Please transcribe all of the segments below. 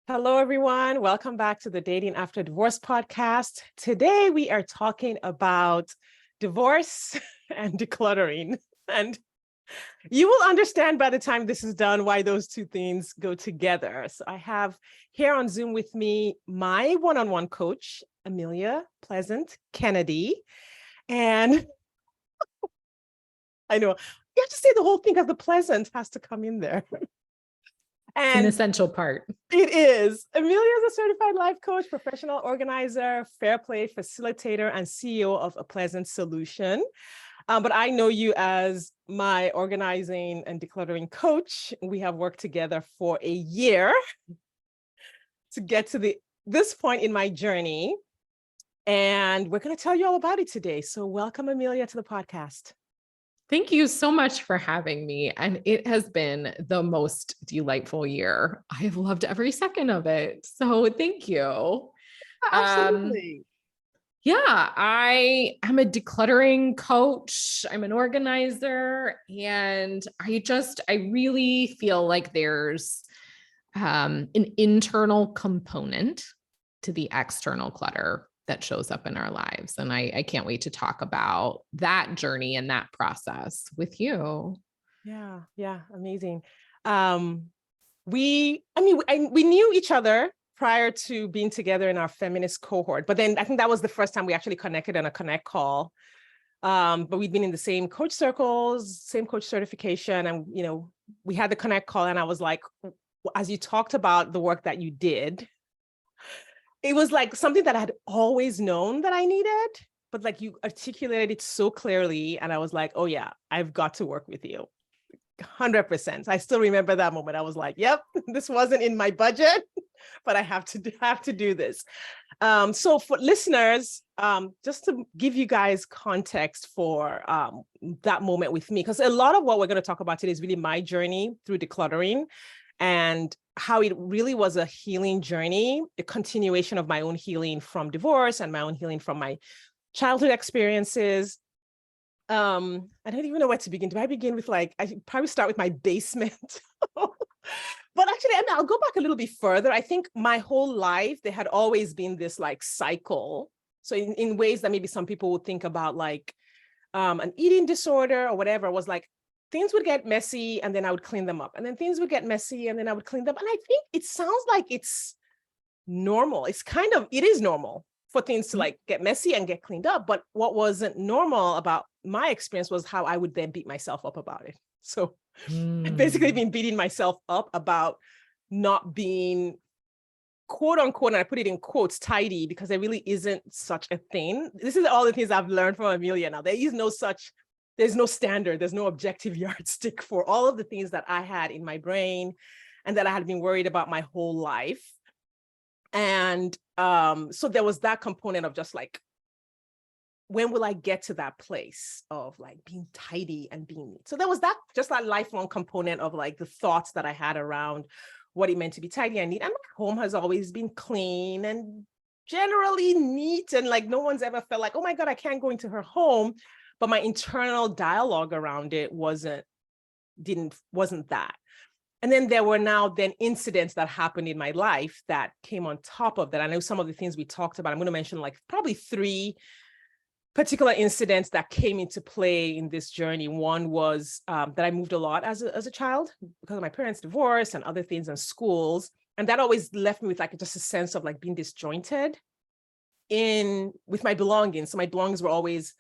Hello, everyone. Welcome back to the Dating After Divorce podcast. Today, we are talking about divorce and decluttering. And you will understand by the time this is done why those two things go together. So I have here on Zoom with me my one-on-one coach, Amelia Pleasant Kennedy. And I know you have to say the whole thing because the pleasant has to come in there. It's an essential part. It is. Amelia is a certified life coach, professional organizer, fair play facilitator, and CEO of A Pleasant Solution. But I know you as my organizing and decluttering coach. We have worked together for a year to get to this point in my journey. And we're going to tell you all about it today. So welcome, Amelia, to the podcast. Thank you so much for having me. And it has been the most delightful year. I have loved every second of it. So thank you. Absolutely. I am a decluttering coach. I'm an organizer. And I really feel like there's an internal component to the external clutter that shows up in our lives. And I can't wait to talk about that journey and that process with you. Yeah, amazing. We knew each other prior to being together in our feminist cohort, but then I think that was the first time we actually connected on a connect call. But we'd been in the same coach circles, same coach certification, and we had the connect call, and I was like, as you talked about the work that you did, it was like something that I had always known that I needed, but like you articulated it so clearly. And I was like, oh yeah, I've got to work with you. 100%. I still remember that moment. I was like, yep, this wasn't in my budget, but I have to do this. So for listeners, just to give you guys context for that moment with me, because a lot of what we're going to talk about today is really my journey through decluttering and how it really was a healing journey, a continuation of my own healing from divorce and my own healing from my childhood experiences. I don't even know where to begin. Do I begin with I should probably start with my basement? But actually, I'll go back a little bit further. I think my whole life, there had always been this cycle. So in ways that maybe some people would think about an eating disorder or whatever, was like, things would get messy and then I would clean them up. And then things would get messy and then I would clean them. And I think it sounds like it's normal. It is normal for things to get messy and get cleaned up. But what wasn't normal about my experience was how I would then beat myself up about it. So I've basically been beating myself up about not being, quote unquote, and I put it in quotes, tidy, because there really isn't such a thing. This is all the things I've learned from Amelia now. There's no standard, there's no objective yardstick for all of the things that I had in my brain and that I had been worried about my whole life. And so there was that component of just when will I get to that place of being tidy and being neat? So there was that lifelong component of the thoughts that I had around what it meant to be tidy and neat. And my home has always been clean and generally neat. And no one's ever felt like, oh my God, I can't go into her home. But my internal dialogue around it wasn't that. And then there were incidents that happened in my life that came on top of that. I know some of the things we talked about, I'm going to mention probably 3 particular incidents that came into play in this journey. One was that I moved a lot as a child because of my parents' divorce and other things in schools. And that always left me with just a sense of being disjointed with my belongings. So my belongings were always,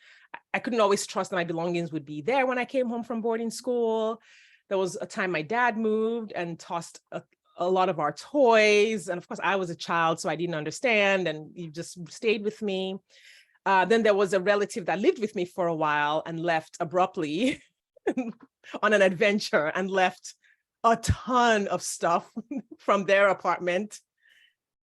I couldn't always trust that my belongings would be there when I came home from boarding school. There was a time my dad moved and tossed a lot of our toys. And of course, I was a child, so I didn't understand. And he just stayed with me. Then there was a relative that lived with me for a while and left abruptly on an adventure and left a ton of stuff from their apartment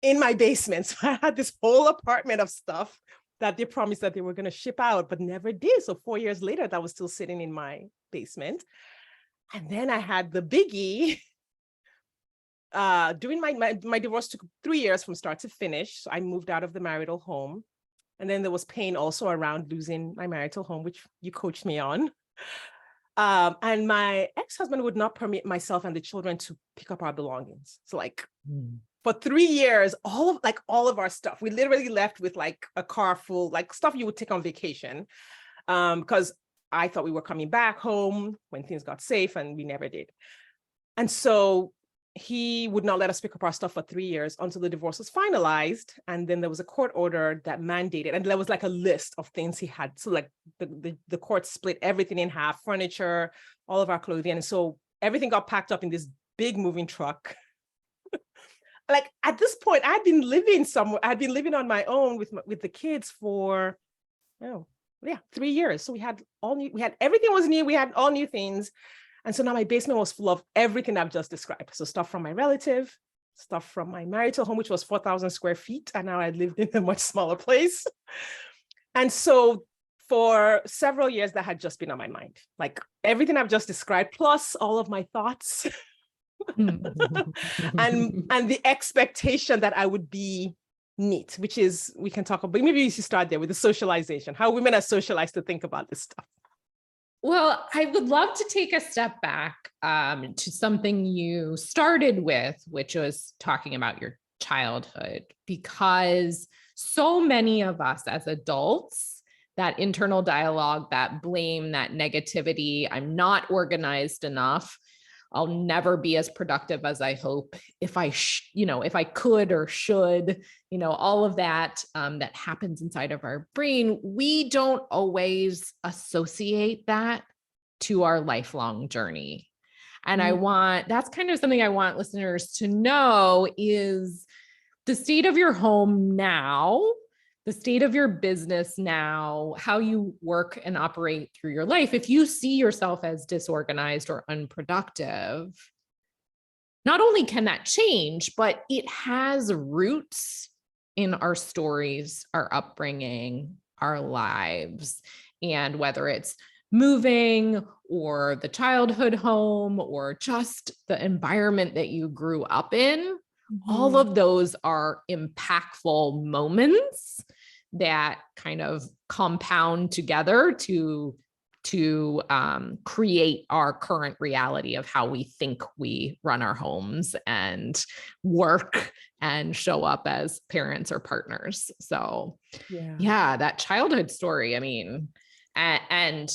in my basement. So I had this whole apartment of stuff that they promised that they were going to ship out, but never did. So 4 years later, that was still sitting in my basement. And then I had the biggie. During my divorce took 3 years from start to finish. So I moved out of the marital home. And then there was pain also around losing my marital home, which you coached me on. And my ex-husband would not permit myself and the children to pick up our belongings. So for 3 years, all of our stuff, we literally left with like a car full, like stuff you would take on vacation. Because I thought we were coming back home when things got safe, and we never did. And so he would not let us pick up our stuff for 3 years until the divorce was finalized. And then there was a court order that mandated, and there was like a list of things he had. So like the court split everything in half, furniture, all of our clothing. And so everything got packed up in this big moving truck. Like at this point, I'd been living somewhere. I'd been living on my own with the kids for, 3 years. So we had everything was new. We had all new things. And so now my basement was full of everything I've just described. So stuff from my relative, stuff from my marital home, which was 4,000 square feet. And now I lived in a much smaller place. And so for several years, that had just been on my mind. Like everything I've just described, plus all of my thoughts and the expectation that I would be neat, which is, we can talk about, maybe you should start there with the socialization, how women are socialized to think about this stuff. Well, I would love to take a step back to something you started with, which was talking about your childhood, because so many of us as adults, that internal dialogue, that blame, that negativity, I'm not organized enough, I'll never be as productive as I hope, if I could or should, all of that that happens inside of our brain, we don't always associate that to our lifelong journey. And that's kind of something I want listeners to know is the state of your home now, the state of your business now, how you work and operate through your life. If you see yourself as disorganized or unproductive, not only can that change, but it has roots in our stories, our upbringing, our lives. And whether it's moving or the childhood home or just the environment that you grew up in, all of those are impactful moments that kind of compound together to create our current reality of how we think we run our homes and work and show up as parents or partners. So yeah, that childhood story, I mean, and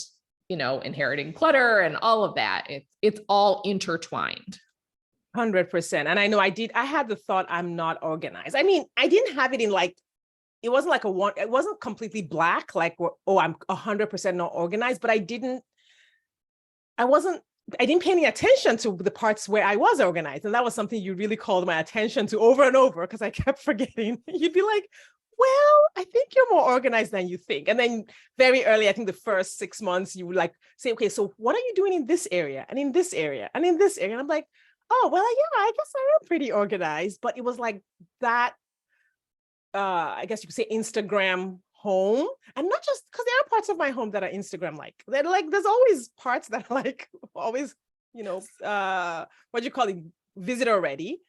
inheriting clutter and all of that, it's all intertwined. 100%. And I know I had the thought I'm not organized. I mean, I didn't have it in like, it wasn't like it wasn't completely black, like, oh, I'm 100% not organized, but I didn't pay any attention to the parts where I was organized. And that was something you really called my attention to over and over, because I kept forgetting. You'd be like, well, I think you're more organized than you think. And then very early, I think the first 6 months, you would like say, okay, so what are you doing in this area and in this area and in this area? And I'm like, oh, well, yeah, I guess I am pretty organized. But it was like that, I guess you could say Instagram home. And not just because there are parts of my home that are Instagram-like. They're like, there's always parts that are like always, what do you call it, visitor ready.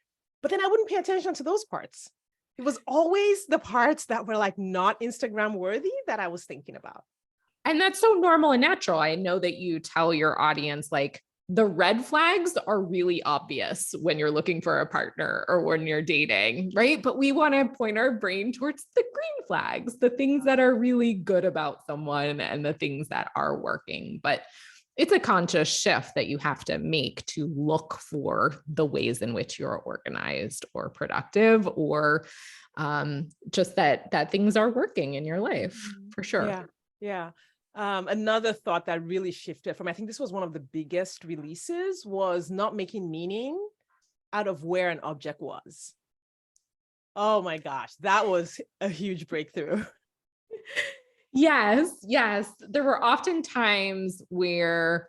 But then I wouldn't pay attention to those parts. It was always the parts that were like not Instagram worthy that I was thinking about. And that's so normal and natural. I know that you tell your audience, like, the red flags are really obvious when you're looking for a partner or when you're dating, right? But we want to point our brain towards the green flags, the things that are really good about someone and the things that are working. But it's a conscious shift that you have to make to look for the ways in which you're organized or productive, or just that things are working in your life, for sure. Yeah. Another thought that really shifted from, I think this was one of the biggest releases, was not making meaning out of where an object was. Oh my gosh, that was a huge breakthrough. Yes. There were often times where,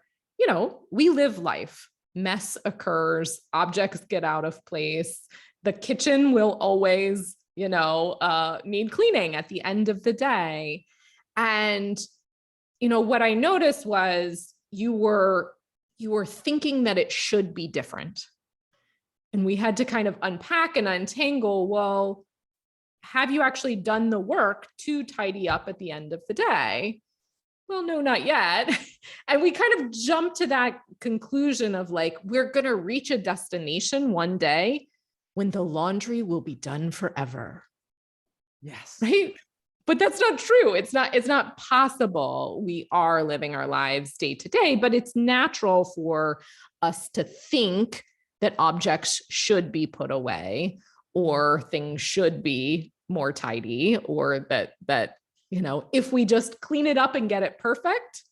we live life. Mess occurs, objects get out of place. The kitchen will always, need cleaning at the end of the day. And what I noticed was you were thinking that it should be different. And we had to kind of unpack and untangle, well, have you actually done the work to tidy up at the end of the day? Well, no, not yet. And we kind of jumped to that conclusion of like, we're going to reach a destination one day when the laundry will be done forever. Yes. Right? But that's not true. It's not possible. We are living our lives day to day, but it's natural for us to think that objects should be put away or things should be more tidy, or that if we just clean it up and get it perfect,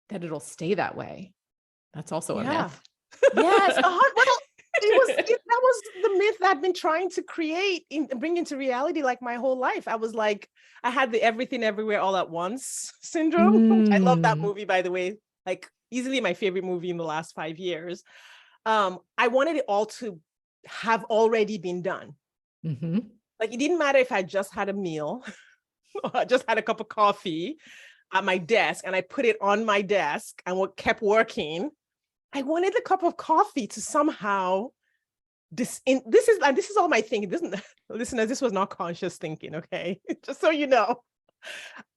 that it'll stay that way. That's also a myth. Yes. Well, that was the myth that I've been trying to bring into reality like my whole life. I was like, I had the everything everywhere all at once syndrome. I love that movie, by the way, like easily my favorite movie in the last 5 years. I wanted it all to have already been done. Mm-hmm. Like, it didn't matter if I just had a meal or I just had a cup of coffee at my desk and I put it on my desk and kept working. I wanted the cup of coffee to somehow this is all my thinking. Listeners, this was not conscious thinking, okay? Just so you know.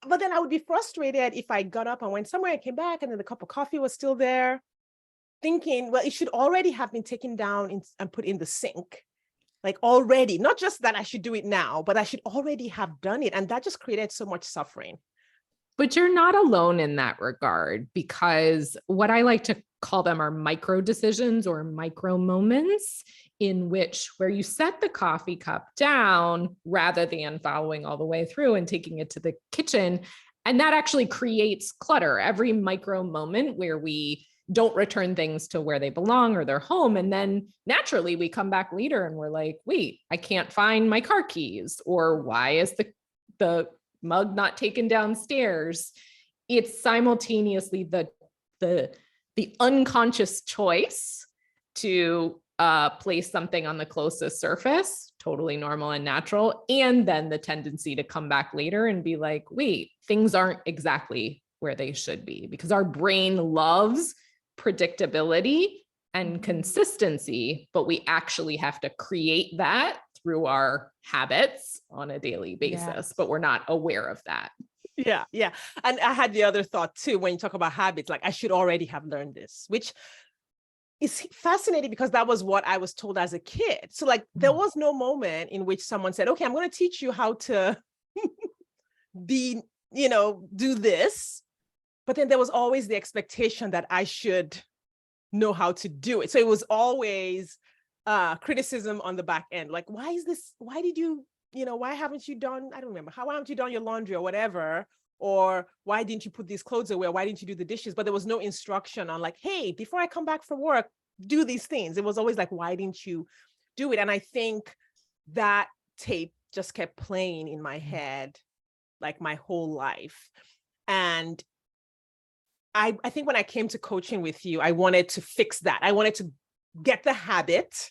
But then I would be frustrated if I got up and went somewhere, I came back, and then the cup of coffee was still there, thinking, well, it should already have been taken down and put in the sink. Like, already, not just that I should do it now, but I should already have done it. And that just created so much suffering. But you're not alone in that regard, because what I like to call them are micro decisions or micro moments where you set the coffee cup down rather than following all the way through and taking it to the kitchen. And that actually creates clutter. Every micro moment where we don't return things to where they belong or their home. And then naturally we come back later and we're like, wait, I can't find my car keys, or why is the mug not taken downstairs? It's simultaneously the unconscious choice to place something on the closest surface, totally normal and natural, and then the tendency to come back later and be like, wait, things aren't exactly where they should be, because our brain loves predictability and consistency, but we actually have to create that through our habits on a daily basis, yes. But we're not aware of that. Yeah. And I had the other thought too, when you talk about habits, like I should already have learned this, which is fascinating because that was what I was told as a kid. So like there was no moment in which someone said, okay, I'm going to teach you how to do this. But then there was always the expectation that I should know how to do it. So it was always criticism on the back end. Like, why haven't you done, I don't remember, why haven't you done your laundry or whatever? Or why didn't you put these clothes away? Or why didn't you do the dishes? But there was no instruction on like, hey, before I come back from work, do these things. It was always like, why didn't you do it? And I think that tape just kept playing in my head like my whole life. And I think when I came to coaching with you, I wanted to fix that. I wanted to get the habit.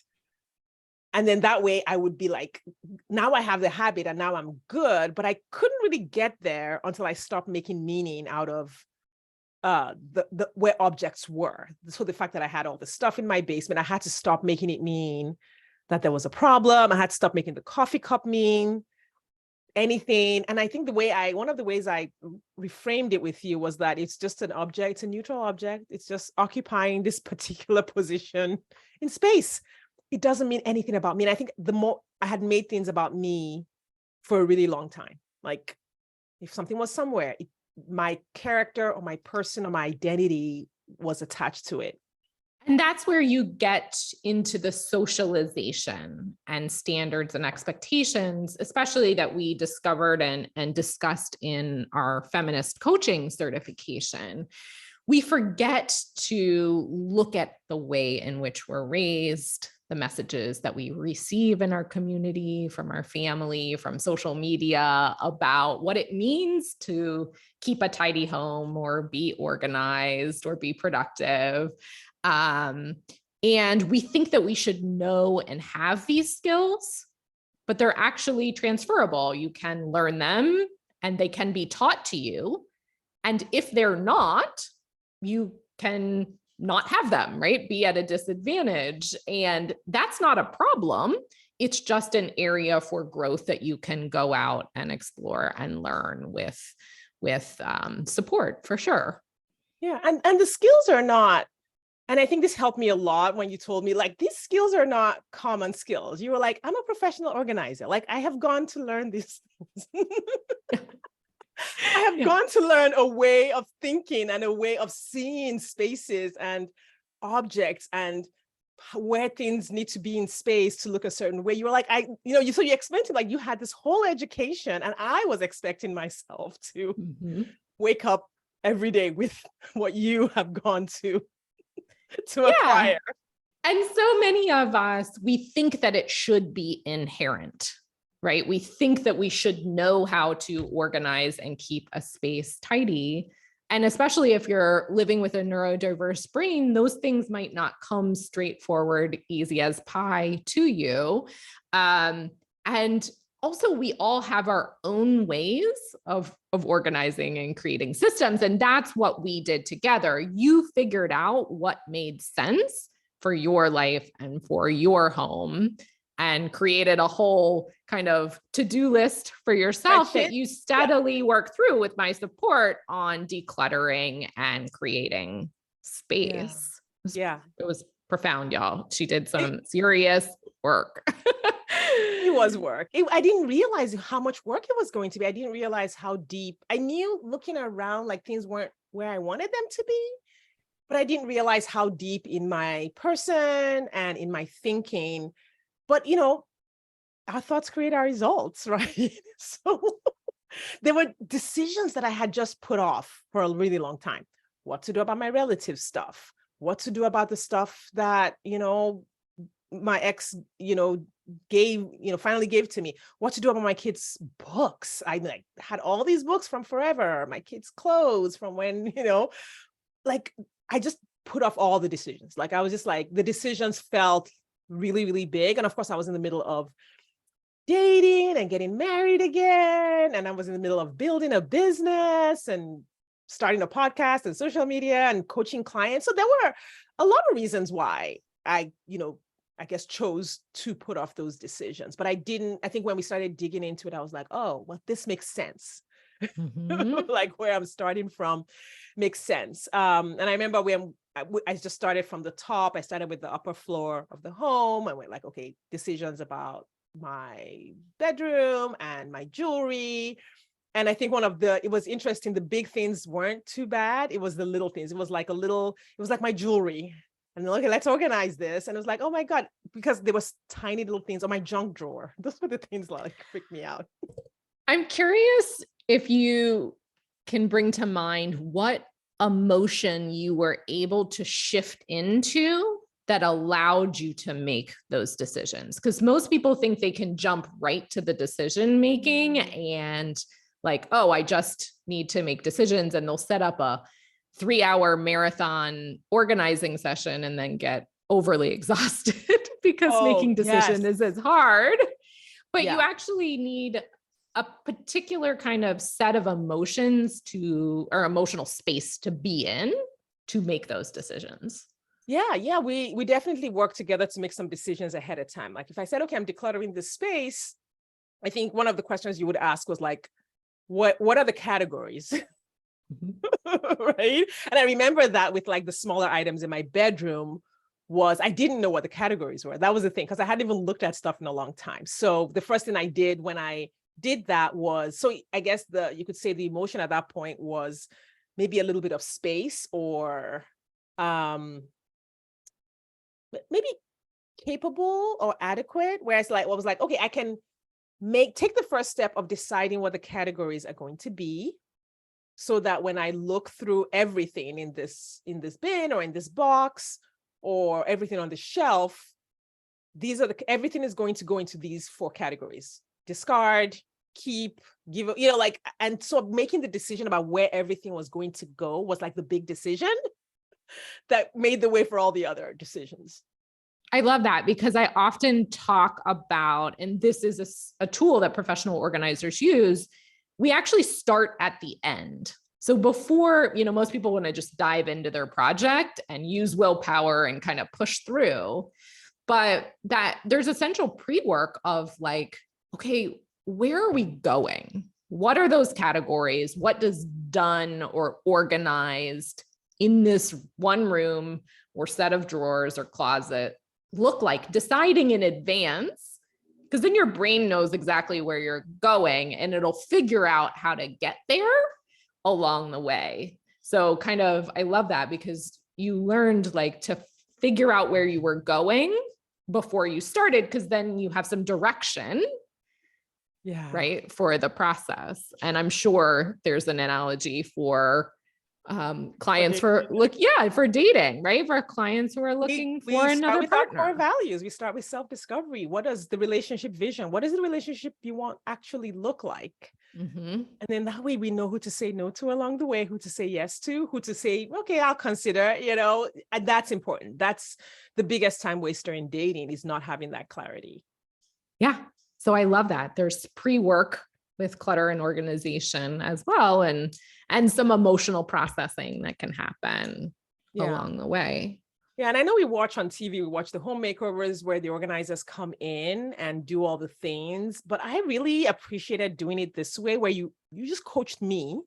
And then that way I would be like, now I have the habit and now I'm good. But I couldn't really get there until I stopped making meaning out of the where objects were. So the fact that I had all the stuff in my basement, I had to stop making it mean that there was a problem. I had to stop making the coffee cup mean anything. And I think one of the ways I reframed it with you was that it's just an object, it's a neutral object. It's just occupying this particular position in space. It doesn't mean anything about me. And I think the more I had made things about me for a really long time, like if something was somewhere, my character or my person or my identity was attached to it. And that's where you get into the socialization and standards and expectations, especially that we discovered and discussed in our feminist coaching certification. We forget to look at the way in which we're raised, the messages that we receive in our community, from our family, from social media, about what it means to keep a tidy home or be organized or be productive. And we think that we should know and have these skills, but they're actually transferable. You can learn them and they can be taught to you. And if they're not, you can not have them, right? Be at a disadvantage. And that's not a problem. It's just an area for growth that you can go out and explore and learn with support, for sure. Yeah. And the skills are not And I think this helped me a lot when you told me, like, these skills are not common skills. You were like, I'm a professional organizer. Like, I have gone to learn these things. I have gone to learn a way of thinking and a way of seeing spaces and objects and where things need to be in space to look a certain way. You were like, so you explained to, like, you had this whole education, and I was expecting myself to wake up every day with what you have gone to acquire. And so many of us, we think that it should be inherent, right? We think that we should know how to organize and keep a space tidy. And especially if you're living with a neurodiverse brain, those things might not come straightforward, easy as pie to you. And also, we all have our own ways of organizing and creating systems. And that's what we did together. You figured out what made sense for your life and for your home, and created a whole kind of to-do list for yourself that you steadily work through with my support on decluttering and creating space. It was profound, y'all. She did some serious work. It was work. I didn't realize how much work it was going to be. I didn't realize how deep. I knew looking around, like, things weren't where I wanted them to be, but I didn't realize how deep in my person and in my thinking. But, our thoughts create our results, right? So there were decisions that I had just put off for a really long time. What to do about my relative stuff, what to do about the stuff that, my ex, finally gave to me, what to do about my kids' books. I had all these books from forever, my kids' clothes from when, I just put off all the decisions. Like, I was just like, the decisions felt really, really big. And of course, I was in the middle of dating and getting married again. And I was in the middle of building a business and starting a podcast and social media and coaching clients. So there were a lot of reasons why I guess chose to put off those decisions. But I think when we started digging into it, I was like, oh, well, this makes sense. Like, where I'm starting from makes sense. And I remember when I just started from the top. I started with the upper floor of the home. I went like, okay, decisions about my bedroom and my jewelry. And I think it was interesting, the big things weren't too bad. It was the little things. It was like my jewelry. And then, okay, let's organize this. And it was like, oh my God, because there was tiny little things on my junk drawer. Those were the things that like freaked me out. I'm curious if you can bring to mind what emotion you were able to shift into that allowed you to make those decisions. Because most people think they can jump right to the decision making and like, oh, I just need to make decisions, and they'll set up a 3-hour marathon organizing session and then get overly exhausted because making decisions is hard. But you actually need a particular kind of set of emotions or emotional space to be in to make those decisions. Yeah. We definitely work together to make some decisions ahead of time. Like, if I said, okay, I'm decluttering this space, I think one of the questions you would ask was like, what are the categories? Right. And I remember that with like the smaller items in my bedroom I didn't know what the categories were. That was the thing, because I hadn't even looked at stuff in a long time. So the first thing I did when I did that was, so I guess you could say the emotion at that point was maybe a little bit of space, or maybe capable or adequate. Whereas like, what was like, okay, I can take the first step of deciding what the categories are going to be, so that when I look through everything in this bin or in this box or everything on the shelf, everything is going to go into these 4 categories: discard, keep, give, and so making the decision about where everything was going to go was like the big decision that made the way for all the other decisions. I love that, because I often talk about, and this is a tool that professional organizers use, we actually start at the end. So before, most people want to just dive into their project and use willpower and kind of push through, but that there's essential pre-work of like, okay, where are we going? What are those categories? What does done or organized in this one room or set of drawers or closet look like, deciding in advance, because then your brain knows exactly where you're going and it'll figure out how to get there along the way. So kind of, I love that because you learned like to figure out where you were going before you started, because then you have some direction, right, for the process. And I'm sure there's an analogy for clients for dating, right? For clients who are looking for another partner. Our core values. We start with self-discovery. What does the relationship vision? What does the relationship you want actually look like? And then that way we know who to say no to along the way, who to say yes to, who to say, okay, I'll consider, and that's important. That's the biggest time waster in dating, is not having that clarity. Yeah. So I love that. There's pre-work with clutter and organization as well, and some emotional processing that can happen along the way. Yeah, and I know we watch on TV, we watch the home makeovers where the organizers come in and do all the things, but I really appreciated doing it this way, where you just coached me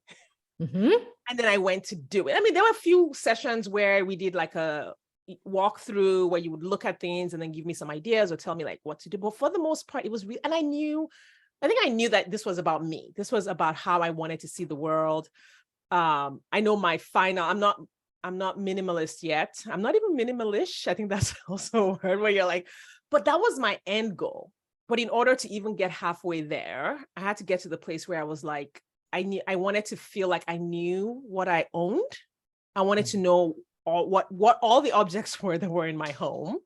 and then I went to do it. I mean, there were a few sessions where we did like a walkthrough where you would look at things and then give me some ideas or tell me like what to do. But for the most part, it was real. And I think I knew that this was about me. This was about how I wanted to see the world. I know I'm not minimalist yet. I'm not even minimalish. I think that's also a word where you're like, but that was my end goal. But in order to even get halfway there, I had to get to the place where I was like, I wanted to feel like I knew what I owned. I wanted to know what all the objects were that were in my home.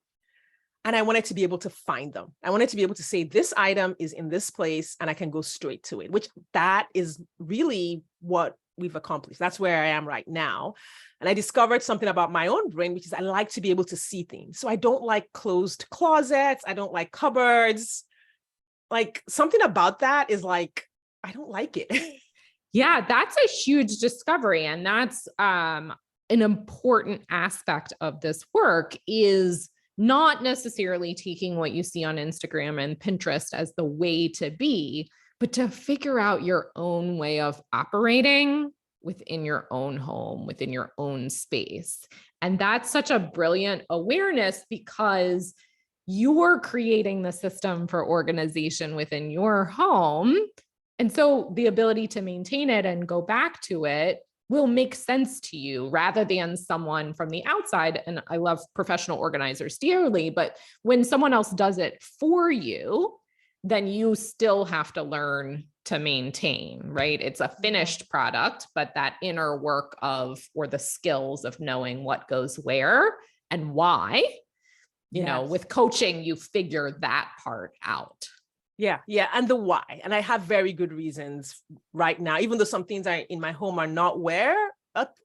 And I wanted to be able to find them. I wanted to be able to say, this item is in this place and I can go straight to it, which that is really what we've accomplished. That's where I am right now. And I discovered something about my own brain, which is I like to be able to see things. So I don't like closed closets. I don't like cupboards. Like something about that is like, I don't like it. Yeah, that's a huge discovery. And that's an important aspect of this work, is not necessarily taking what you see on Instagram and Pinterest as the way to be, but to figure out your own way of operating within your own home, within your own space. And that's such a brilliant awareness, because you're creating the system for organization within your home. And so the ability to maintain it and go back to it will make sense to you, rather than someone from the outside. And I love professional organizers dearly, but when someone else does it for you, then you still have to learn to maintain, right? It's a finished product, but that inner work or the skills of knowing what goes where and why, with coaching, you figure that part out. Yeah. And the why. And I have very good reasons right now, even though some things in my home are not where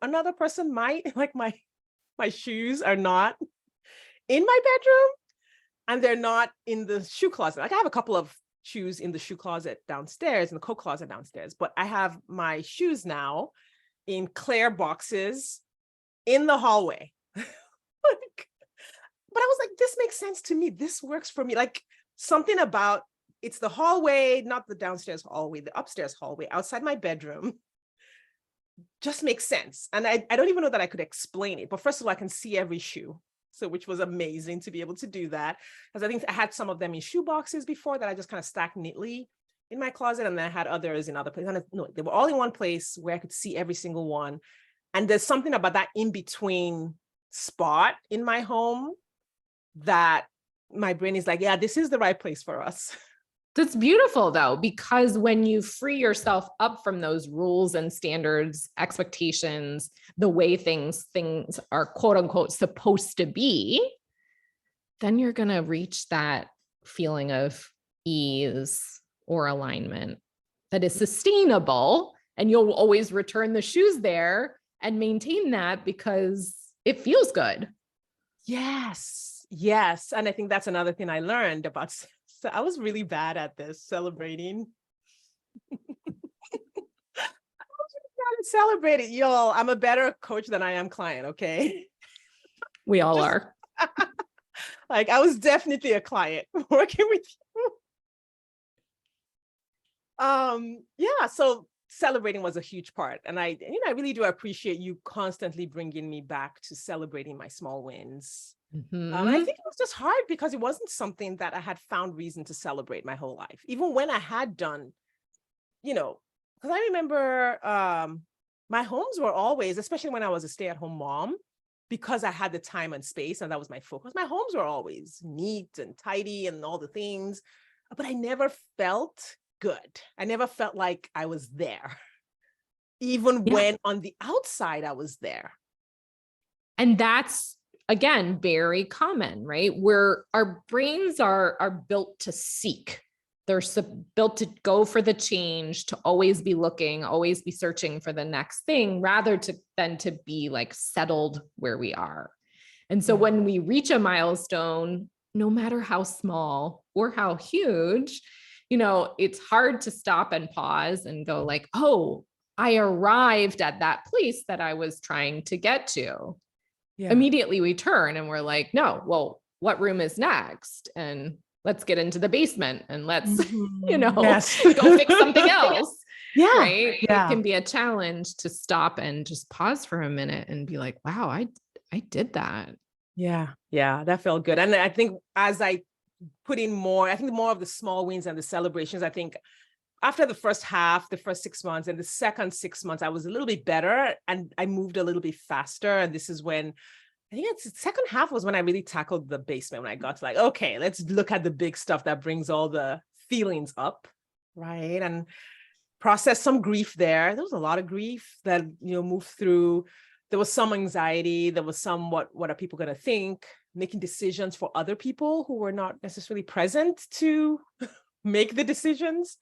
another person might, like my shoes are not in my bedroom and they're not in the shoe closet. Like I have a couple of shoes in the shoe closet downstairs, in the coat closet downstairs, but I have my shoes now in clear boxes in the hallway. But I was like, this makes sense to me. This works for me. Like something about, it's the hallway, not the downstairs hallway, the upstairs hallway outside my bedroom just makes sense. And I don't even know that I could explain it, but first of all, I can see every shoe. So, which was amazing to be able to do that, because I think I had some of them in shoe boxes before that I just kind of stacked neatly in my closet. And then I had others in other places. And no, they were all in one place where I could see every single one. And there's something about that in-between spot in my home that my brain is like, yeah, this is the right place for us. That's beautiful though, because when you free yourself up from those rules and standards, expectations, the way things are quote unquote supposed to be, then you're going to reach that feeling of ease or alignment that is sustainable. And you'll always return the shoes there and maintain that because it feels good. Yes. And I think that's another thing I learned about. So I was really bad at this, celebrating. I was really bad at celebrating, y'all. I'm a better coach than I am client, okay? We all are. Like I was definitely a client working with you. Yeah, so celebrating was a huge part. And I really do appreciate you constantly bringing me back to celebrating my small wins. And I think it was just hard because it wasn't something that I had found reason to celebrate my whole life. Even when I had done, because I remember my homes were always, especially when I was a stay-at-home mom, because I had the time and space and that was my focus, my homes were always neat and tidy and all the things, but I never felt good. I never felt like I was there, even when on the outside I was there. And that's, again, very common, right? Where our brains are built to seek. They're built to go for the change, to always be looking, always be searching for the next thing, rather than to be like settled where we are. And so when we reach a milestone, no matter how small or how huge, it's hard to stop and pause and go like, oh, I arrived at that place that I was trying to get to. Yeah. Immediately we turn and we're like, no, well, what room is next? And let's get into the basement and let's, go fix something else. Yeah. Right. Yeah. It can be a challenge to stop and just pause for a minute and be like, wow, I did that. Yeah. Yeah. That felt good. And I think as I put in more of the small wins and the celebrations, I think after the first 6 months and the second 6 months, I was a little bit better and I moved a little bit faster. And this is when I think the second half was when I really tackled the basement, when I got to like, okay, let's look at the big stuff that brings all the feelings up, right? And process some grief there. There was a lot of grief that, moved through. There was some anxiety. There was some, what are people going to think? Making decisions for other people who were not necessarily present to make the decisions.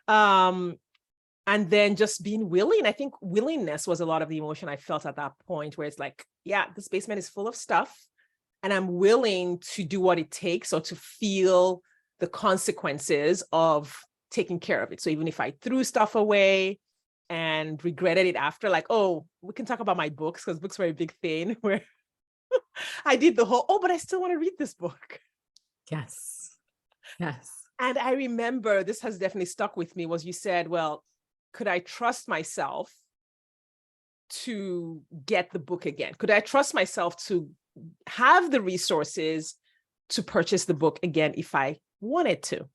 And then just being willing. I think willingness was a lot of the emotion I felt at that point, where it's like, yeah, this basement is full of stuff and I'm willing to do what it takes or to feel the consequences of taking care of it. So even if I threw stuff away and regretted it after, like, oh, we can talk about my books because books were a big thing where I did the whole, but I still want to read this book. Yes. Yes. And I remember, this has definitely stuck with me, was you said, well, could I trust myself to get the book again? Could I trust myself to have the resources to purchase the book again if I wanted to?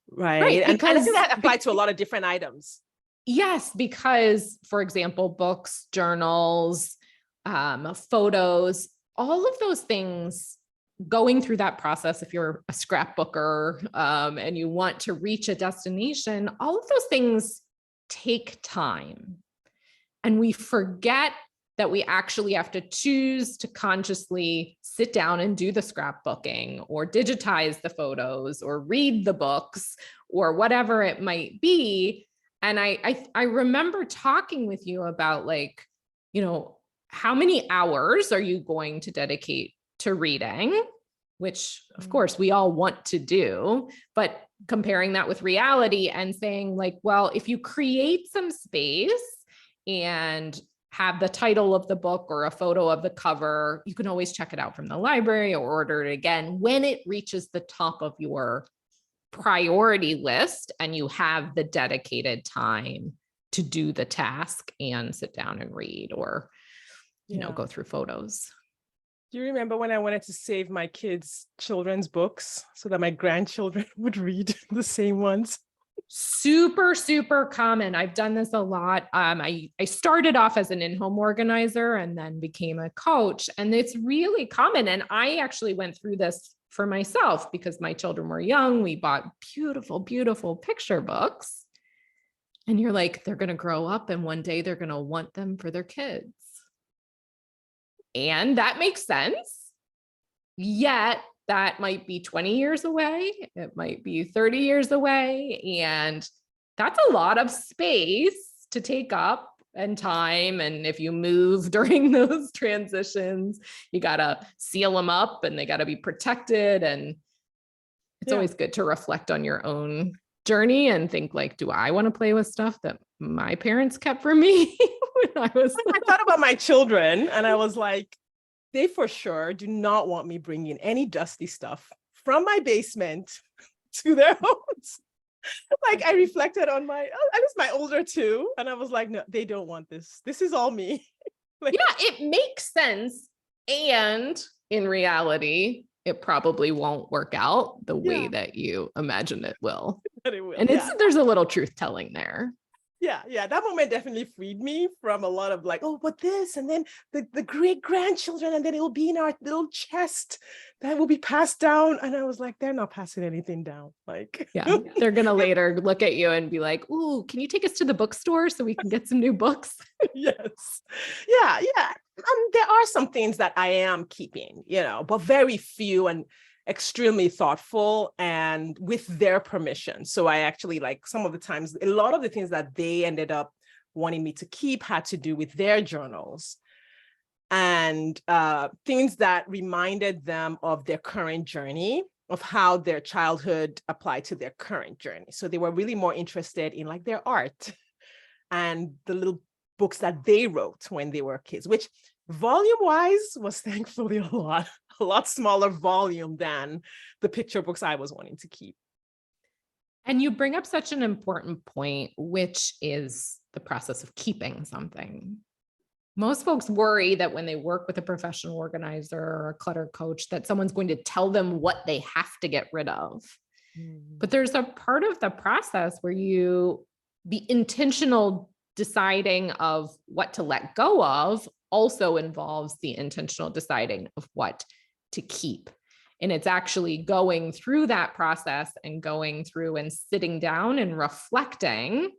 Right. And I think that applied to a lot of different items. Yes, because, for example, books, journals, photos, all of those things, going through that process, if you're a scrapbooker and you want to reach a destination, all of those things take time. And we forget that we actually have to choose to consciously sit down and do the scrapbooking or digitize the photos or read the books or whatever it might be. And I remember talking with you about like, how many hours are you going to dedicate to reading, which of course we all want to do, but comparing that with reality and saying like, well, if you create some space and have the title of the book or a photo of the cover, you can always check it out from the library or order it again when it reaches the top of your priority list and you have the dedicated time to do the task and sit down and read or, go through photos. Do you remember when I wanted to save my kids' children's books so that my grandchildren would read the same ones? Super, super common. I've done this a lot. I started off as an in-home organizer and then became a coach, and it's really common. And I actually went through this for myself because my children were young. We bought beautiful, beautiful picture books. And you're like, they're going to grow up and one day they're going to want them for their kids. And that makes sense. Yet that might be 20 years away. It might be 30 years away. And that's a lot of space to take up and time. And if you move during those transitions, you got to seal them up and they got to be protected. And it's always good to reflect on your own journey and think like, do I want to play with stuff that my parents kept for me when I was? I thought about my children and I was like, they for sure do not want me bringing any dusty stuff from my basement to their homes. Like I reflected on my, at least my older two, and I was like, no, they don't want this. This is all me. Like, Yeah, it makes sense. And in reality, it probably won't work out the way yeah, that you imagine it will. but it will. And Yeah. there's a little truth telling there. Yeah. That moment definitely freed me from a lot of like, oh, but this, and then the great grandchildren, and then it will be in our little chest that will be passed down. And I was like, they're not passing anything down. Like, Yeah. They're going to later look at you and be like, ooh, can you take us to the bookstore so we can get some new books? yes. Yeah. There are some things that I am keeping, but very few and extremely thoughtful and with their permission. So I actually, like, some of the times, a lot of the things that they ended up wanting me to keep had to do with their journals and things that reminded them of their current journey, of how their childhood applied to their current journey. So they were really more interested in like their art and the little books that they wrote when they were kids, which volume wise was thankfully a lot smaller volume than the picture books I was wanting to keep. And you bring up such an important point, which is the process of keeping something. Most folks worry that when they work with a professional organizer or a clutter coach, that someone's going to tell them what they have to get rid of. But there's a part of the process where the intentional deciding of what to let go of also involves the intentional deciding of what to keep. And it's actually going through that process and going through and sitting down and reflecting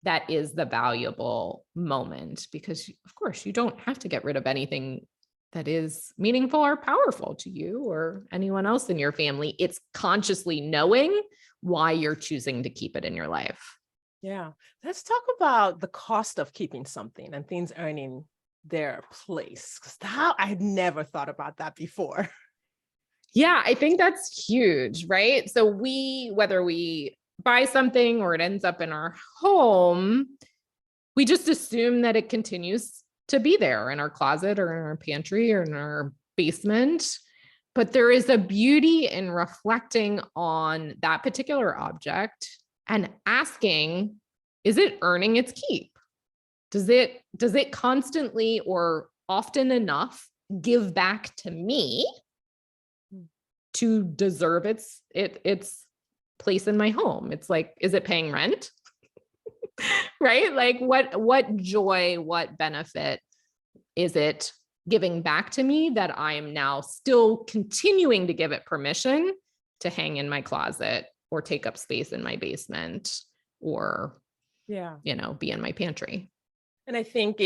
that is the valuable moment, because of course you don't have to get rid of anything that is meaningful or powerful to you or anyone else in your family. It's consciously knowing why you're choosing to keep it in your life. Yeah. Let's talk about the cost of keeping something and things earning their place, because I had never thought about that before. Yeah, I think that's huge, right? So whether we buy something or it ends up in our home, we just assume that it continues to be there in our closet or in our pantry or in our basement. But there is a beauty in reflecting on that particular object and asking, is it earning its keep? Does it constantly or often enough give back to me to deserve its place in my home? It's like, is it paying rent? Right? Like what joy, what benefit is it giving back to me that I am now still continuing to give it permission to hang in my closet or take up space in my basement or, be in my pantry? And I think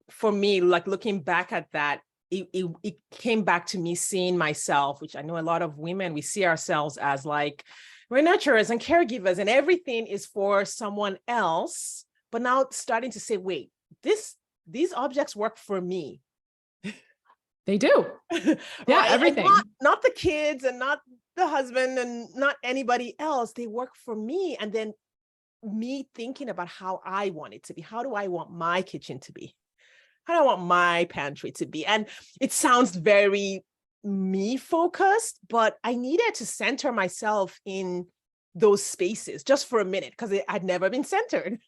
for me, like looking back at that, it came back to me seeing myself, which I know a lot of women, we see ourselves as like, we're nurturers and caregivers and everything is for someone else. But now starting to say, wait, these objects work for me. They do. Yeah, right? everything. Not the kids and not the husband and not anybody else. They work for me. And then me thinking about how I want it to be. How do I want my kitchen to be? How do I want my pantry to be? And it sounds very me focused, but I needed to center myself in those spaces just for a minute because I'd never been centered.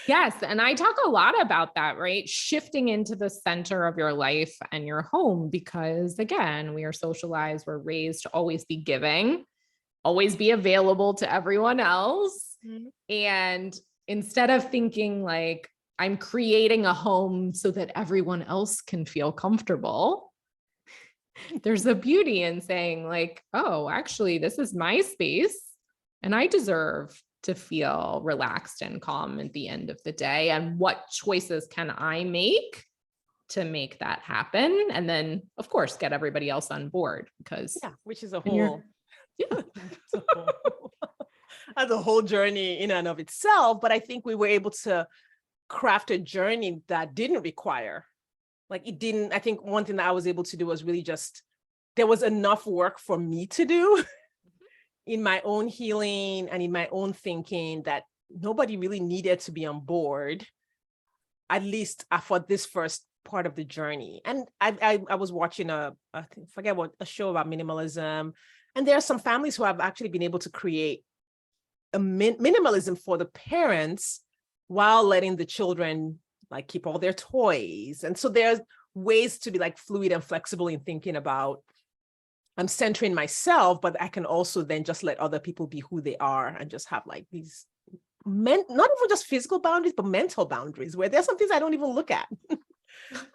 Yes. And I talk a lot about that, right? Shifting into the center of your life and your home, because again, we are socialized, we're raised to always be giving, always be available to everyone else. Mm-hmm. And instead of thinking like, I'm creating a home so that everyone else can feel comfortable, there's a beauty in saying like, oh, actually, this is my space and I deserve to feel relaxed and calm at the end of the day. And what choices can I make to make that happen? And then, of course, get everybody else on board, because which is a whole, that's a whole journey in and of itself. But I think we were able to craft a journey that didn't require, I think one thing that I was able to do was really just, there was enough work for me to do in my own healing and in my own thinking that nobody really needed to be on board, at least for this first part of the journey. And I was watching a show about minimalism. And there are some families who have actually been able to create a minimalism for the parents while letting the children like keep all their toys. And so there's ways to be like fluid and flexible in thinking about, I'm centering myself, but I can also then just let other people be who they are and just have like these not even just physical boundaries, but mental boundaries where there's some things I don't even look at.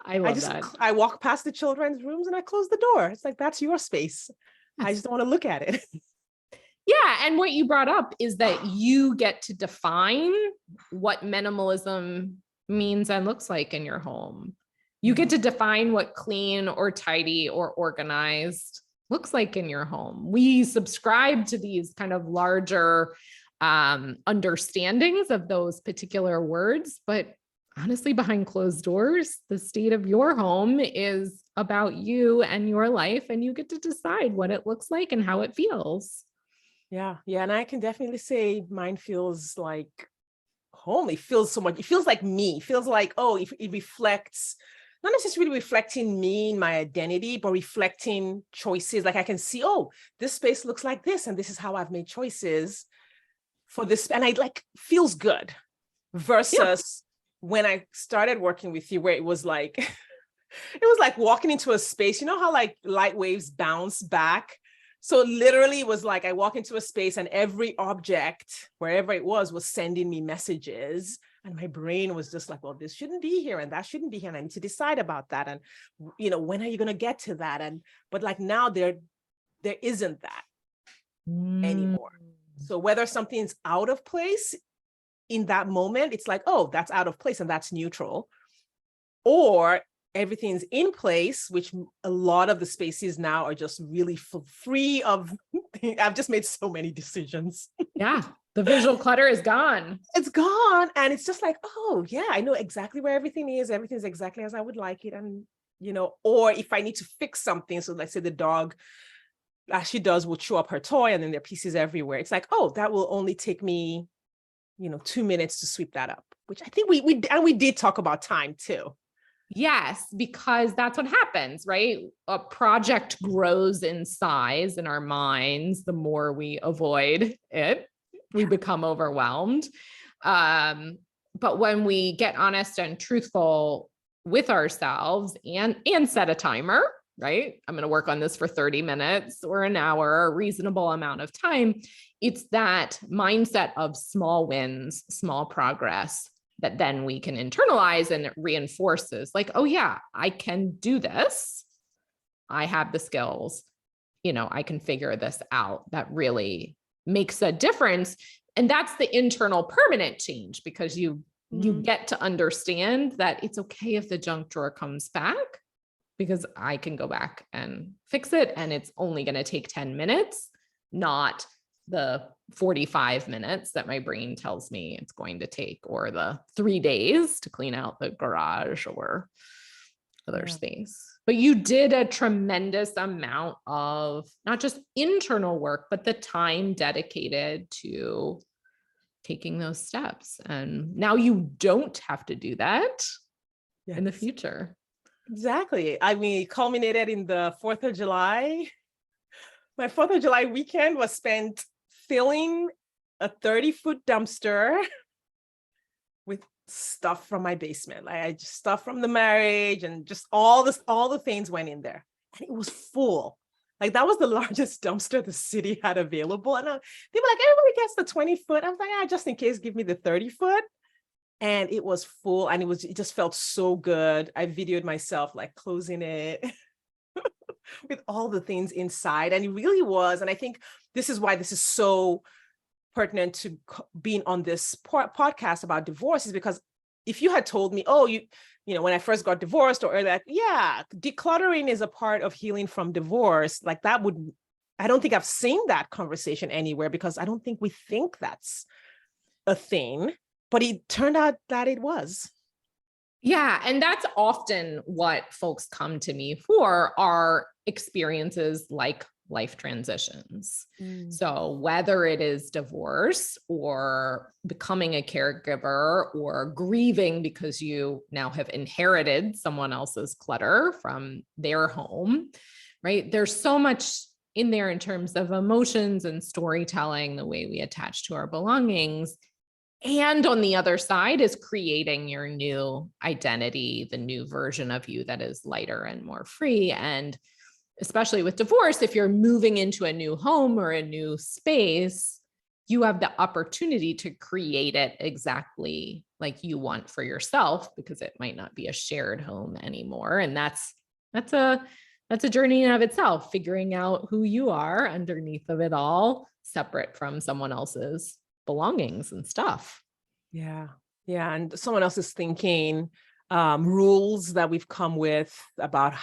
I love that. I walk past the children's rooms and I close the door. It's like, that's your space. I just don't want to look at it. Yeah. And what you brought up is that you get to define what minimalism means and looks like in your home. You get to define what clean or tidy or organized looks like in your home. We subscribe to these kind of larger understandings of those particular words, but honestly, behind closed doors, the state of your home is about you and your life, and you get to decide what it looks like and how it feels. Yeah. And I can definitely say mine feels like home. It feels so much, it feels like me. It feels like, oh, it reflects, not necessarily reflecting me and my identity, but reflecting choices. Like I can see, oh, this space looks like this, and this is how I've made choices for this. And I like feels good versus when I started working with you, where it was like, it was like walking into a space, you know how like light waves bounce back? So literally it was like I walk into a space and every object, wherever it was sending me messages. And my brain was just like, well, this shouldn't be here and that shouldn't be here. And I need to decide about that. And, you know, when are you going to get to that? And, but like now there isn't that anymore. So whether something's out of place in that moment, it's like, oh, that's out of place and that's neutral. Or everything's in place, which a lot of the spaces now are just really free of, I've just made so many decisions. Yeah. The visual clutter is gone. It's gone. And it's just like, oh yeah, I know exactly where everything is. Everything's exactly as I would like it. And, you know, or if I need to fix something, so let's say the dog, as she does, will chew up her toy and then there are pieces everywhere. It's like, oh, that will only take me, you know, 2 minutes to sweep that up, which I think we did talk about time too. Yes, because that's what happens, right? A project grows in size in our minds. The more we avoid it, we become overwhelmed. But when we get honest and truthful with ourselves and set a timer, right? I'm going to work on this for 30 minutes or an hour, a reasonable amount of time. It's that mindset of small wins, small progress, that then we can internalize, and it reinforces like, oh yeah, I can do this. I have the skills, you know, I can figure this out. That really makes a difference. And that's the internal permanent change, because you get to understand that it's okay if the junk drawer comes back, because I can go back and fix it. And it's only going to take 10 minutes, not the 45 minutes that my brain tells me it's going to take, or the 3 days to clean out the garage or other space. But you did a tremendous amount of not just internal work, but the time dedicated to taking those steps. And now you don't have to do that in the future. Exactly. I mean, it culminated in the 4th of July. My 4th of July weekend was spent filling a 30-foot dumpster with stuff from my basement. Like I just stuff from the marriage and just all the things went in there. And it was full. Like that was the largest dumpster the city had available. And people were like, everybody gets the 20-foot. I was like, just in case, give me the 30-foot. And it was full, and it just felt so good. I videoed myself like closing it with all the things inside. And it really was. And I think this is why this is so pertinent to being on this podcast about divorce, is because if you had told me, oh, you know, when I first got divorced or that, yeah, decluttering is a part of healing from divorce, like that would, I don't think I've seen that conversation anywhere, because I don't think we think that's a thing. But it turned out that it was. Yeah. And that's often what folks come to me for, are experiences like life transitions. So whether it is divorce or becoming a caregiver or grieving because you now have inherited someone else's clutter from their home, right? There's so much in there in terms of emotions and storytelling, the way we attach to our belongings. And on the other side is creating your new identity, the new version of you that is lighter and more free. And especially with divorce, if you're moving into a new home or a new space, you have the opportunity to create it exactly like you want for yourself, because it might not be a shared home anymore. And that's a journey in of itself, figuring out who you are underneath of it all, separate from someone else's belongings and stuff. Yeah. Yeah. And someone else is thinking, rules that we've come with about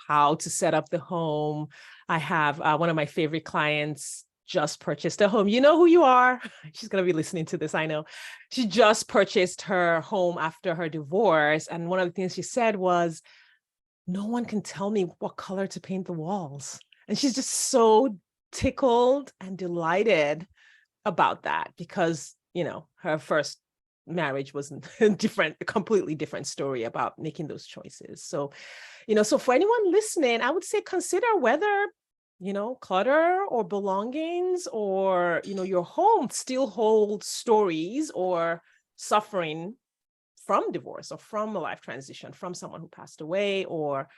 how to set up the home. I have one of my favorite clients just purchased a home. You know who you are. She's going to be listening to this. I know. She just purchased her home after her divorce. And one of the things she said was, no one can tell me what color to paint the walls. And she's just so tickled and delighted about that, because, you know, her first marriage was a completely different story about making those choices. So, you know, so for anyone listening, I would say consider whether, you know, clutter or belongings or, you know, your home still holds stories or suffering from divorce or from a life transition, from someone who passed away or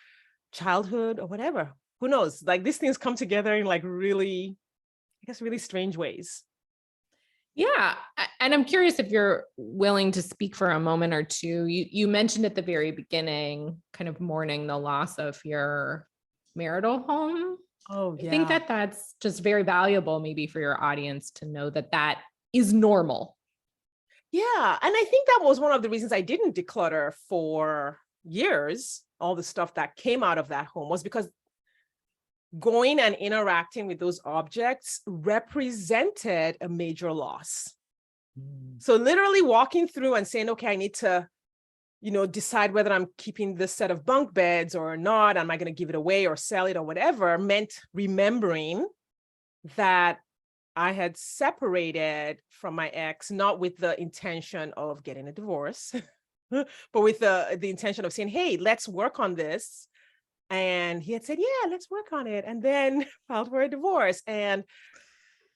childhood or whatever. Who knows? Like, these things come together in like really, I guess, really strange ways. Yeah. And I'm curious if you're willing to speak for a moment or two. You mentioned at the very beginning, kind of mourning the loss of your marital home. Oh, I think yeah. that that's just very valuable, maybe for your audience to know that that is normal. Yeah. And I think that was one of the reasons I didn't declutter for years. All the stuff that came out of that home was because going and interacting with those objects represented a major loss. So literally walking through and saying, okay, I need to, you know, decide whether I'm keeping this set of bunk beds or not. Am I going to give it away or sell it or whatever, meant remembering that I had separated from my ex, not with the intention of getting a divorce, but with the intention of saying, hey, let's work on this. And he had said, yeah, let's work on it. And then filed for a divorce. And,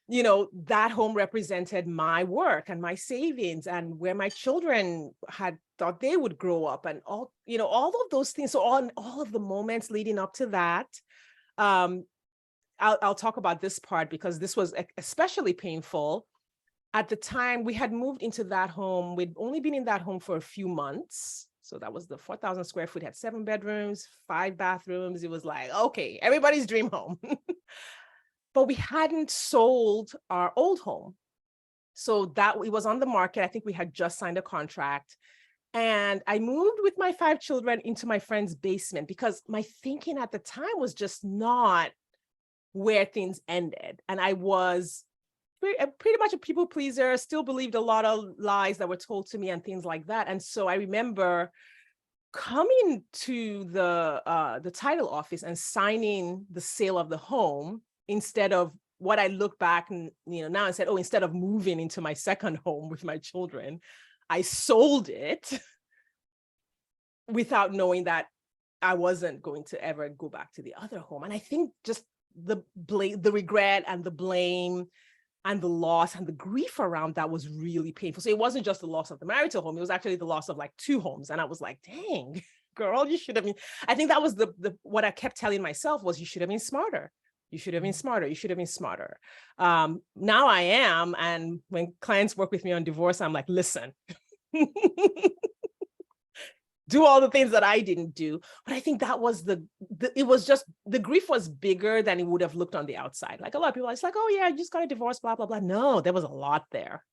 you know, that home represented my work and my savings and where my children had thought they would grow up and all, you know, all of those things. So all of the moments leading up to that, I'll talk about this part because this was especially painful. At the time, we had moved into that home. We'd only been in that home for a few months. So that was the 4,000 square foot, had 7 bedrooms, 5 bathrooms. It was like, okay, everybody's dream home. But we hadn't sold our old home. So that it was on the market. I think we had just signed a contract. And I moved with my 5 children into my friend's basement because my thinking at the time was just not where things ended. And I was pretty much a people pleaser, still believed a lot of lies that were told to me and things like that. And so I remember coming to the title office and signing the sale of the home instead of what I look back and, you know, now and said, oh, instead of moving into my second home with my children, I sold it without knowing that I wasn't going to ever go back to the other home. And I think just the regret and the blame and the loss and the grief around that was really painful. So it wasn't just the loss of the marital home, it was actually the loss of like 2 homes. And I was like, dang, girl, you should have been, I think that was the what I kept telling myself was, you should have been smarter. You should have been smarter. You should have been smarter. Now I am. And when clients work with me on divorce, I'm like, listen, do all the things that I didn't do. But I think that was it was just, the grief was bigger than it would have looked on the outside. Like a lot of people, it's like, oh yeah, I just got a divorce, blah, blah, blah. No, there was a lot there.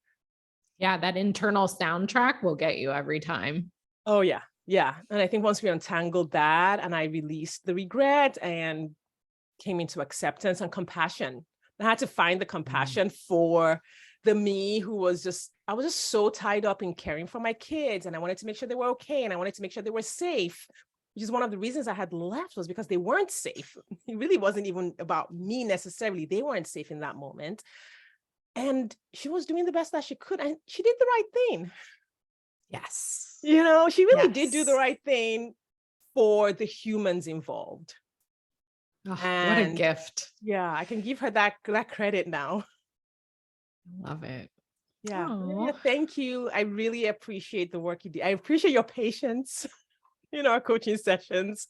Yeah, that internal soundtrack will get you every time. Oh yeah, yeah. And I think once we untangled that and I released the regret and came into acceptance and compassion, I had to find the compassion for the me who was just, I was just so tied up in caring for my kids, and I wanted to make sure they were okay, and I wanted to make sure they were safe, which is one of the reasons I had left, was because they weren't safe. It really wasn't even about me necessarily. They weren't safe in that moment. And she was doing the best that she could, and she did the right thing. Yes. You know, she really did do the right thing for the humans involved. Oh, what a And gift. yeah, I can give her that credit now. Love it. Yeah. Oh, Amelia, thank you. I really appreciate the work you do. I appreciate your patience in our coaching sessions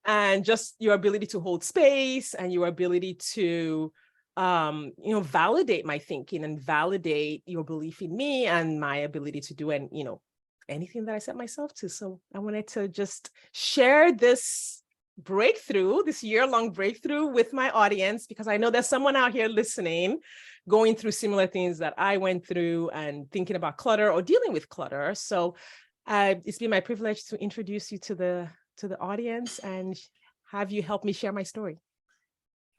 and just your ability to hold space and your ability to validate my thinking and validate your belief in me and my ability to do anything that I set myself to. So I wanted to just share this breakthrough, this year-long breakthrough with my audience, because I know there's someone out here listening, going through similar things that I went through and thinking about clutter or dealing with clutter. So it's been my privilege to introduce you to the audience and have you help me share my story.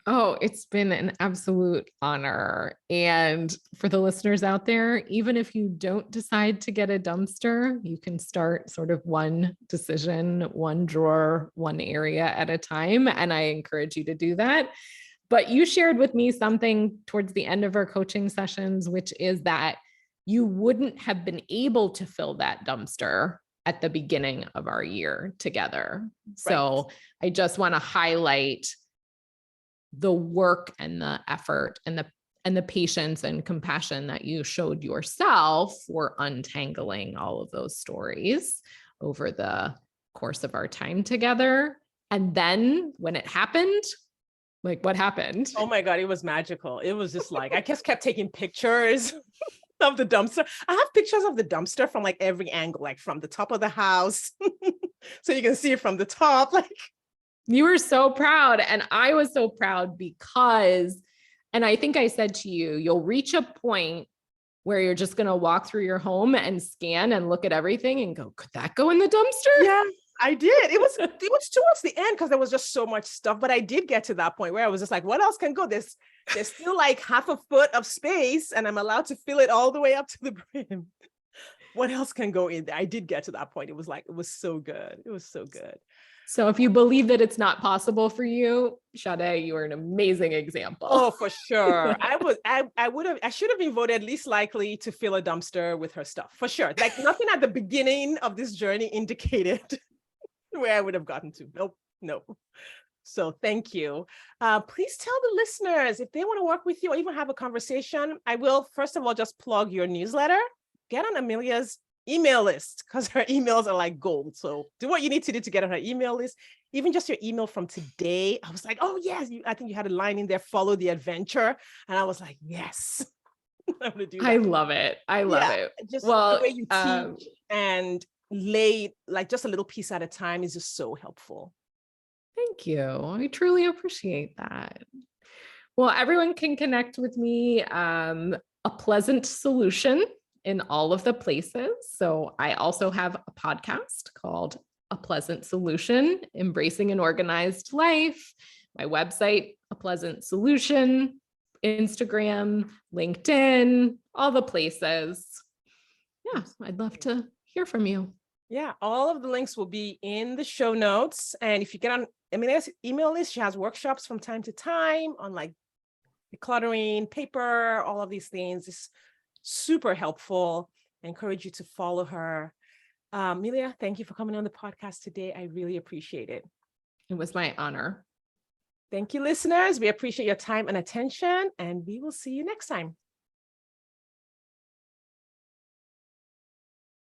oh, it's been an absolute honor. And for the listeners out there, even if you don't decide to get a dumpster, you can start sort of one decision, one drawer, one area at a time. And I encourage you to do that. But you shared with me something towards the end of our coaching sessions, which is that you wouldn't have been able to fill that dumpster at the beginning of our year together. So I just want to highlight the work and the effort and the patience and compassion that you showed yourself for untangling all of those stories over the course of our time together. And then when it happened, like what happened? Oh my God, it was magical. It was just like, I just kept taking pictures of the dumpster. I have pictures of the dumpster from like every angle, like from the top of the house. So you can see it from the top, like. You were so proud. And I was so proud because, and I think I said to you, you'll reach a point where you're just going to walk through your home and scan and look at everything and go, could that go in the dumpster? Yeah, I did. It was towards the end because there was just so much stuff, but I did get to that point where I was just like, what else can go? There's still like half a foot of space and I'm allowed to fill it all the way up to the brim. What else can go in there? I did get to that point. It was so good. It was so good. So if you believe that it's not possible for you, Sade, you are an amazing example. Oh, for sure. I should have been voted least likely to fill a dumpster with her stuff, for sure. Like nothing at the beginning of this journey indicated where I would have gotten to. Nope. So thank you. Please tell the listeners if they want to work with you or even have a conversation. I will, first of all, just plug your newsletter. Get on Amelia's email list because her emails are like gold. So do what you need to do to get on her email list. Even just your email from today, I was like, oh yes, I think you had a line in there, follow the adventure. And I was like, yes, I'm gonna do that. I love it. I love it. Just the way you teach and lay like just a little piece at a time is just so helpful. Thank you. I truly appreciate that. Well, everyone can connect with me, A Pleasant Solution in all of the places. So I also have a podcast called A Pleasant Solution, Embracing an Organized Life. My website, A Pleasant Solution, Instagram, LinkedIn, all the places. Yeah, I'd love to hear from you. Yeah, all of the links will be in the show notes. And if you get on Amelia's email list, she has workshops from time to time on like decluttering, paper, all of these things. It's super helpful. I encourage you to follow her. Amelia, thank you for coming on the podcast today. I really appreciate it. It was my honor. Thank you, listeners. We appreciate your time and attention, and we will see you next time.